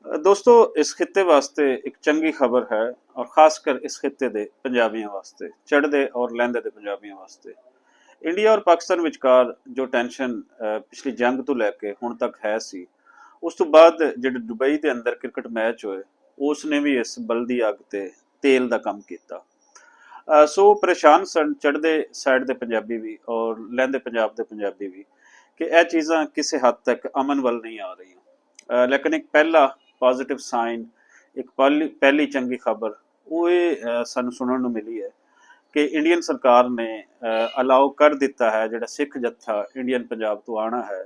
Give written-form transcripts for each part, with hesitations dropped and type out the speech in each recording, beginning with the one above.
ਦੋਸਤੋ ਇਸ ਖਿੱਤੇ ਵਾਸਤੇ ਇੱਕ ਚੰਗੀ ਖਬਰ ਹੈ ਔਰ ਖਾਸ ਕਰ ਇਸ ਖਿੱਤੇ ਦੇ ਪੰਜਾਬੀਆਂ ਵਾਸਤੇ, ਚੜ੍ਹਦੇ ਔਰ ਲਹਿੰਦੇ ਦੇ ਪੰਜਾਬੀਆਂ ਵਾਸਤੇ। ਇੰਡੀਆ ਔਰ ਪਾਕਿਸਤਾਨ ਵਿਚਕਾਰ ਜੋ ਟੈਨਸ਼ਨ ਪਿਛਲੀ ਜੰਗ ਤੋਂ ਲੈ ਕੇ ਹੁਣ ਤੱਕ ਹੈ ਸੀ, ਉਸ ਤੋਂ ਬਾਅਦ ਜਿਹੜੇ ਦੁਬਈ ਦੇ ਅੰਦਰ ਕ੍ਰਿਕਟ ਮੈਚ ਹੋਏ, ਉਸ ਨੇ ਵੀ ਇਸ ਬਲਦੀ ਅੱਗ ਤੇ ਤੇਲ ਦਾ ਕੰਮ ਕੀਤਾ। ਸੋ ਪਰੇਸ਼ਾਨ ਸਨ ਚੜ੍ਹਦੇ ਸਾਈਡ ਦੇ ਪੰਜਾਬੀ ਵੀ ਔਰ ਲਹਿੰਦੇ ਪੰਜਾਬ ਦੇ ਪੰਜਾਬੀ ਵੀ ਕਿ ਇਹ ਚੀਜ਼ਾਂ ਕਿਸੇ ਹੱਦ ਤੱਕ ਅਮਨ ਵੱਲ ਨਹੀਂ ਆ ਰਹੀਆਂ। ਲੇਕਿਨ ਇੱਕ ਪਹਿਲਾ ਪੋਜ਼ਿਟਿਵ ਸਾਈਨ, ਇੱਕ ਪਹਿਲੀ ਚੰਗੀ ਖਬਰ ਉਹ ਇਹ ਸਾਨੂੰ ਸੁਣਨ ਨੂੰ ਮਿਲੀ ਹੈ ਕਿ ਇੰਡੀਅਨ ਸਰਕਾਰ ਨੇ ਅਲਾਓ ਕਰ ਦਿੱਤਾ ਹੈ ਜਿਹੜਾ ਸਿੱਖ ਜੱਥਾ ਇੰਡੀਅਨ ਪੰਜਾਬ ਤੋਂ ਆਉਣਾ ਹੈ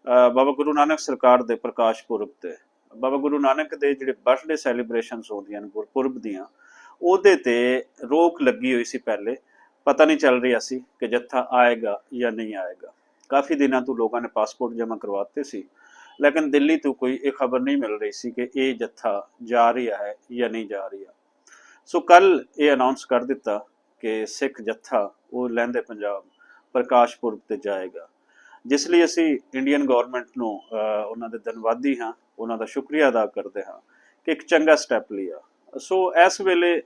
ਬਾਬਾ ਗੁਰੂ ਨਾਨਕ ਸਰਕਾਰ ਦੇ ਪ੍ਰਕਾਸ਼ ਪੁਰਬ ਤੇ। ਬਾਬਾ ਗੁਰੂ ਨਾਨਕ ਦੇ ਜਿਹੜੇ ਬਰਥਡੇ ਸੈਲੀਬ੍ਰੇਸ਼ਨਸ ਹੁੰਦੀਆਂ ਨੇ ਗੁਰਪੁਰਬ ਦੀਆਂ, ਉਹਦੇ ਤੇ ਰੋਕ ਲੱਗੀ ਹੋਈ ਸੀ। ਪਹਿਲੇ ਪਤਾ ਨਹੀਂ ਚੱਲ ਰਿਹਾ ਸੀ ਕਿ ਜੱਥਾ ਆਏਗਾ ਜਾਂ ਨਹੀਂ ਆਏਗਾ। ਕਾਫੀ ਦਿਨਾਂ ਤੋਂ ਲੋਕਾਂ ਨੇ ਪਾਸਪੋਰਟ ਜਮ੍ਹਾਂ ਕਰਵਾਤੇ ਸੀ, ਲੇਕਿਨ ਦਿੱਲੀ ਤੋਂ ਕੋਈ ਇਹ ਖਬਰ ਨਹੀਂ ਮਿਲ ਰਹੀ ਸੀ ਕਿ ਇਹ ਜੱਥਾ ਜਾ ਰਿਹਾ ਹੈ ਜਾਂ ਨਹੀਂ ਜਾ ਰਿਹਾ। ਸੋ ਕੱਲ ਇਹ ਅਨਾਉਂਸ ਕਰ ਦਿੱਤਾ ਕਿ ਸਿੱਖ ਜੱਥਾ ਉਹ ਲਹਿੰਦੇ ਪੰਜਾਬ ਪ੍ਰਕਾਸ਼ ਪੁਰਬ ਤੇ ਜਾਏਗਾ, ਜਿਸ ਲਈ ਅਸੀਂ ਇੰਡੀਅਨ ਗੌਰਮੈਂਟ ਨੂੰ ਉਹਨਾਂ ਦੇ ਧੰਨਵਾਦੀ ਹਾਂ, ਉਹਨਾਂ ਦਾ ਸ਼ੁਕਰੀਆ ਅਦਾ ਕਰਦੇ ਹਾਂ ਕਿ ਇੱਕ ਚੰਗਾ ਸਟੈਪ ਲਿਆ। ਸੋ ਇਸ ਵੇਲੇ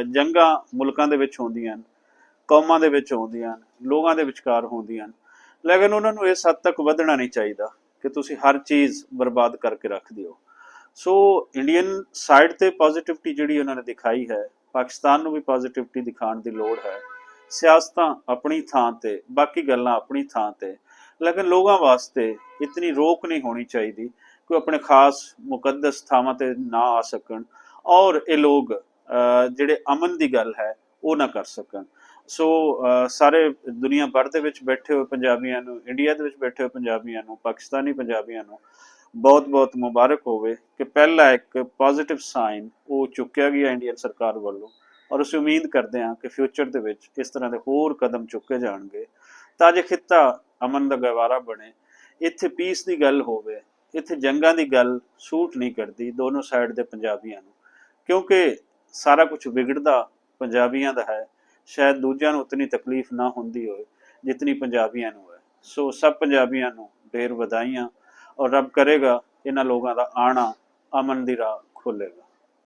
ਜੰਗਾਂ ਮੁਲਕਾਂ ਦੇ ਵਿੱਚ ਹੁੰਦੀਆਂ, ਕੌਮਾਂ ਦੇ ਵਿੱਚ ਹੁੰਦੀਆਂ, ਲੋਕਾਂ ਦੇ ਵਿਚਕਾਰ ਹੁੰਦੀਆਂ, ਲੇਕਿਨ ਉਹਨਾਂ ਨੂੰ ਇਸ ਹੱਦ ਤੱਕ ਵਧਣਾ ਨਹੀਂ ਚਾਹੀਦਾ ਕਿ ਤੁਸੀਂ ਹਰ ਚੀਜ਼ ਬਰਬਾਦ ਕਰਕੇ ਰੱਖ ਦਿਓ। ਸੋ ਇੰਡੀਅਨ ਸਾਈਡ ਤੇ ਪੋਜ਼ਿਟਿਵਿਟੀ ਜਿਹੜੀ ਉਹਨਾਂ ਨੇ ਦਿਖਾਈ ਹੈ, ਪਾਕਿਸਤਾਨ ਨੂੰ ਵੀ ਪੋਜ਼ਿਟਿਵਿਟੀ ਦਿਖਾਉਣ ਦੀ ਲੋੜ ਹੈ। ਸਿਆਸਤਾਂ ਆਪਣੀ ਥਾਂ ਤੇ, ਬਾਕੀ ਗੱਲਾਂ ਆਪਣੀ ਥਾਂ ਤੇ, ਲੇਕਿਨ ਲੋਕਾਂ ਵਾਸਤੇ ਇਤਨੀ ਰੋਕ ਨਹੀਂ ਹੋਣੀ ਚਾਹੀਦੀ ਕਿ ਆਪਣੇ ਖਾਸ ਮੁਕੱਦਸ ਥਾਵਾਂ ਤੇ ਨਾ ਆ ਸਕਣ ਔਰ ਇਹ ਲੋਕ ਜਿਹੜੇ ਅਮਨ ਦੀ ਗੱਲ ਹੈ ਉਹ ਨਾ ਕਰ ਸਕਣ। ਸੋ ਸਾਰੇ ਦੁਨੀਆ ਭਰ ਦੇ ਵਿੱਚ ਬੈਠੇ ਹੋਏ ਪੰਜਾਬੀਆਂ ਨੂੰ, ਇੰਡੀਆ ਦੇ ਵਿੱਚ ਬੈਠੇ ਹੋਏ ਪੰਜਾਬੀਆਂ ਨੂੰ, ਪਾਕਿਸਤਾਨੀ ਪੰਜਾਬੀਆਂ ਨੂੰ ਬਹੁਤ ਬਹੁਤ ਮੁਬਾਰਕ ਹੋਵੇ ਕਿ ਪਹਿਲਾ ਇੱਕ ਪੋਜ਼ਿਟਿਵ ਸਾਈਨ ਉਹ ਚੁੱਕਿਆ ਗਿਆ ਇੰਡੀਅਨ ਸਰਕਾਰ ਵੱਲੋਂ। ਔਰ ਅਸੀਂ ਉਮੀਦ ਕਰਦੇ ਹਾਂ ਕਿ ਫਿਊਚਰ ਦੇ ਵਿੱਚ ਇਸ ਤਰ੍ਹਾਂ ਦੇ ਹੋਰ ਕਦਮ ਚੁੱਕੇ ਜਾਣਗੇ ਤਾਂ ਜੇ ਖਿੱਤਾ ਅਮਨ ਦਾ ਗਵਾਰਾ ਬਣੇ, ਇੱਥੇ ਪੀਸ ਦੀ ਗੱਲ ਹੋਵੇ, ਇੱਥੇ ਜੰਗਾਂ ਦੀ ਗੱਲ ਸੂਟ ਨਹੀਂ ਕਰਦੀ ਦੋਨੋਂ ਸਾਈਡ ਦੇ ਪੰਜਾਬੀਆਂ ਨੂੰ, ਕਿਉਂਕਿ ਸਾਰਾ ਕੁਝ ਵਿਗੜਦਾ ਪੰਜਾਬੀਆਂ ਦਾ ਹੈ। ਸ਼ਾਇਦ ਦੂਜਿਆਂ ਨੂੰ ਉਤਨੀ ਤਕਲੀਫ ਨਾ ਹੁੰਦੀ ਹੋਵੇ ਜਿਤਨੀ ਪੰਜਾਬੀਆਂ ਨੂੰ ਹੈ। ਸੋ ਸਭ ਪੰਜਾਬੀਆਂ ਨੂੰ ਢੇਰ ਵਧਾਈਆਂ ਔਰ ਰੱਬ ਕਰੇਗਾ ਇਹਨਾਂ ਲੋਕਾਂ ਦਾ ਆਣਾ ਅਮਨ ਦੀ ਰਾਹ ਖੋਲੇਗਾ।